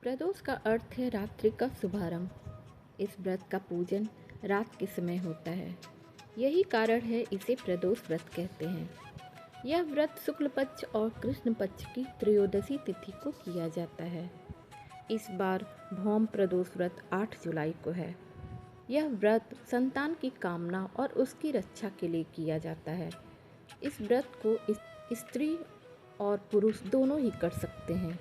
प्रदोष का अर्थ है रात्रि का शुभारंभ। इस व्रत का पूजन रात के समय होता है। यही कारण है इसे प्रदोष व्रत कहते हैं। यह व्रत शुक्ल पक्ष और कृष्ण पक्ष की त्रयोदशी तिथि को किया जाता है। इस बार भौम प्रदोष व्रत 8 जुलाई को है। यह व्रत संतान की कामना और उसकी रक्षा के लिए किया जाता है। इस व्रत को स्त्री और पुरुष दोनों ही कर सकते हैं।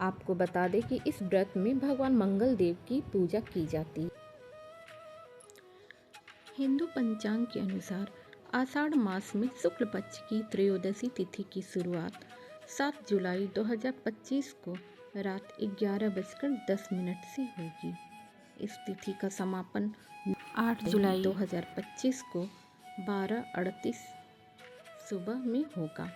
आपको बता दें कि इस व्रत में भगवान मंगल देव की पूजा की जाती है। हिंदू पंचांग के अनुसार आषाढ़ मास में शुक्ल पक्ष की त्रयोदशी तिथि की शुरुआत 7 जुलाई 2025 को रात 11:10 से होगी। इस तिथि का समापन 8 जुलाई 2025 को 12:38 सुबह में होगा।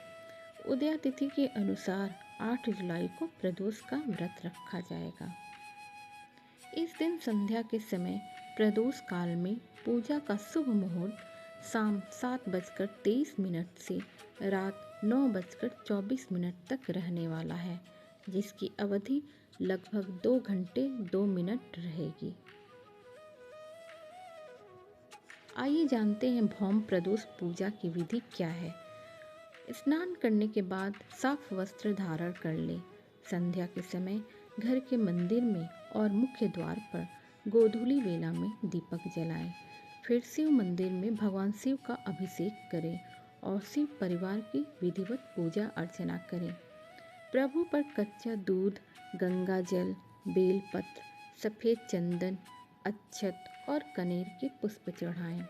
उदया तिथि के अनुसार 8 जुलाई को प्रदोष का व्रत रखा जाएगा। इस दिन संध्या के समय प्रदोष काल में पूजा का शुभ मुहूर्त शाम 7:23 से रात 9:24 तक रहने वाला है, जिसकी अवधि लगभग 2 घंटे 2 मिनट रहेगी। आइए जानते हैं भौम प्रदोष पूजा की विधि क्या है। स्नान करने के बाद साफ वस्त्र धारण कर ले। संध्या के समय घर के मंदिर में और मुख्य द्वार पर गोधूली वेला में दीपक जलाएं। फिर शिव मंदिर में भगवान शिव का अभिषेक करें और शिव परिवार की विधिवत पूजा अर्चना करें। प्रभु पर कच्चा दूध, गंगा जल, बेलपत्र, सफ़ेद चंदन, अक्षत और कनेर के पुष्प चढ़ाएं।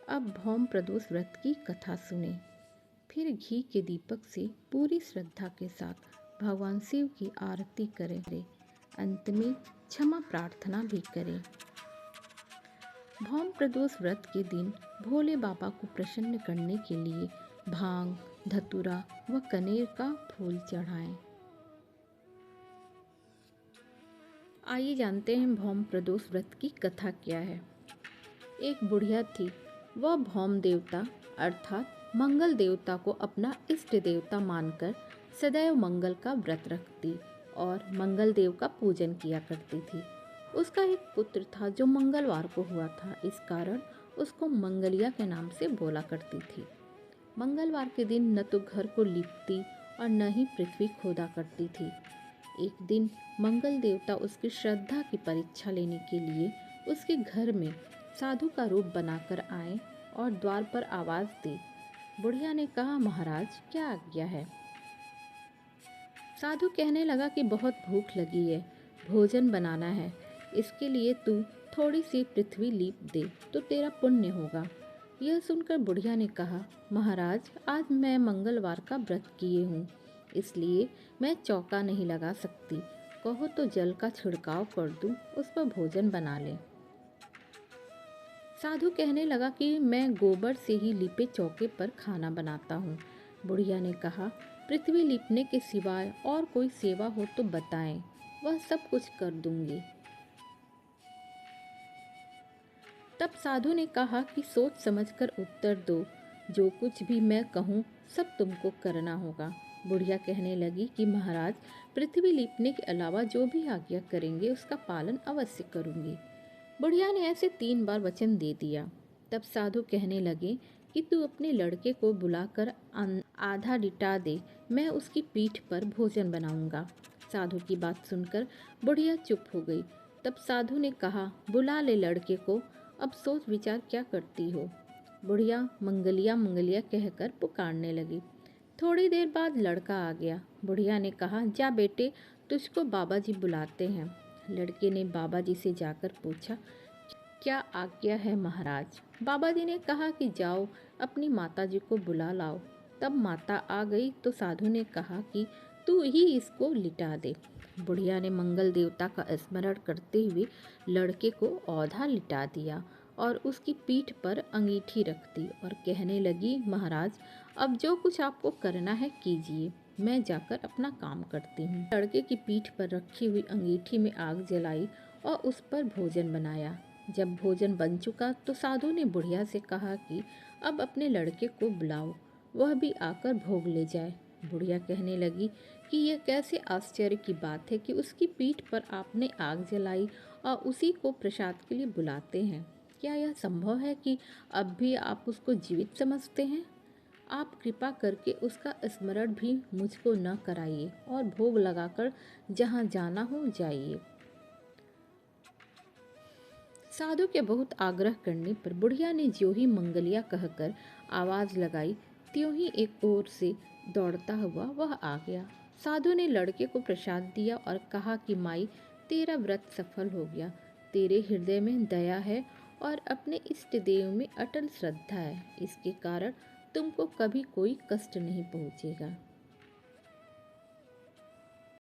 अब भौम प्रदोष व्रत की कथा सुने। फिर घी के दीपक से पूरी श्रद्धा के साथ भगवान शिव की आरती करें। अंत में क्षमा प्रार्थना भी करें। भौम प्रदोष व्रत के दिन भोले बाबा को प्रसन्न करने के लिए भांग, धतूरा व कनेर का फूल चढ़ाएं। आइए जानते हैं भौम प्रदोष व्रत की कथा क्या है। एक बुढ़िया थी। वह भौम देवता अर्थात मंगल देवता को अपना इष्ट देवता मानकर सदैव मंगल का व्रत रखती और मंगल देव का पूजन किया करती थी। उसका एक पुत्र था जो मंगलवार को हुआ था। इस कारण उसको मंगलिया के नाम से बोला करती थी। मंगलवार के दिन न तो घर को लीपती और न ही पृथ्वी खोदा करती थी। एक दिन मंगल देवता उसकी श्रद्धा की परीक्षा लेने के लिए उसके घर में साधु का रूप बनाकर आए और द्वार पर आवाज़ दी। बुढ़िया ने कहा, महाराज क्या आज्ञा है। साधु कहने लगा कि बहुत भूख लगी है, भोजन बनाना है। इसके लिए तू थोड़ी सी पृथ्वी लीप दे तो तेरा पुण्य होगा। यह सुनकर बुढ़िया ने कहा, महाराज आज मैं मंगलवार का व्रत किए हूँ, इसलिए मैं चौका नहीं लगा सकती। कहो तो जल का छिड़काव कर दूँ, उस पर भोजन बना ले। साधु कहने लगा कि मैं गोबर से ही लिपे चौके पर खाना बनाता हूँ। बुढ़िया ने कहा, पृथ्वी लिपने के सिवाय और कोई सेवा हो तो बताएं, वह सब कुछ कर दूंगी। तब साधु ने कहा कि सोच समझकर उत्तर दो, जो कुछ भी मैं कहूँ सब तुमको करना होगा। बुढ़िया कहने लगी कि महाराज पृथ्वी लिपने के अलावा जो भी आज्ञा करेंगे उसका पालन अवश्य करूँगी। बुढ़िया ने ऐसे 3 बार वचन दे दिया। तब साधु कहने लगे कि तू अपने लड़के को बुलाकर आधा लिटा दे, मैं उसकी पीठ पर भोजन बनाऊंगा। साधु की बात सुनकर बुढ़िया चुप हो गई। तब साधु ने कहा, बुला ले लड़के को, अब सोच विचार क्या करती हो। बुढ़िया मंगलिया मंगलिया कहकर पुकारने लगी। थोड़ी देर बाद लड़का आ गया। बुढ़िया ने कहा, जा बेटे, तुझको बाबा जी बुलाते हैं। लड़के ने बाबा जी से जाकर पूछा, क्या आज्ञा है महाराज। बाबा जी ने कहा कि जाओ अपनी माता जी को बुला लाओ। तब माता आ गई तो साधु ने कहा कि तू ही इसको लिटा दे। बुढ़िया ने मंगल देवता का स्मरण करते हुए लड़के को औधा लिटा दिया और उसकी पीठ पर अंगीठी रख दी और कहने लगी, महाराज अब जो कुछ आपको करना है कीजिए, मैं जाकर अपना काम करती हूँ। लड़के की पीठ पर रखी हुई अंगीठी में आग जलाई और उस पर भोजन बनाया। जब भोजन बन चुका तो साधु ने बुढ़िया से कहा कि अब अपने लड़के को बुलाओ, वह भी आकर भोग ले जाए। बुढ़िया कहने लगी कि कि यह कैसे आश्चर्य की बात है कि उसकी पीठ पर आपने आग जलाई और उसी को प्रसाद के लिए बुलाते हैं। क्या यह संभव है कि अब भी आप उसको जीवित समझते हैं? आप कृपा करके उसका स्मरण भी मुझको न कराइए और भोग लगाकर जहाँ जाना हो जाइए। साधु के बहुत आग्रह करने पर बुढ़िया ने ज्यों ही मंगलिया कहकर आवाज लगाई, त्यों ही एक ओर से दौड़ता हुआ वह आ गया। साधु ने लड़के को प्रसाद दिया और कहा कि माई, तेरा व्रत सफल हो गया। तेरे हृदय में दया है और अपने इष्ट देव में अटल श्रद्धा है। इसके कारण तुमको कभी कोई कष्ट नहीं पहुँचेगा।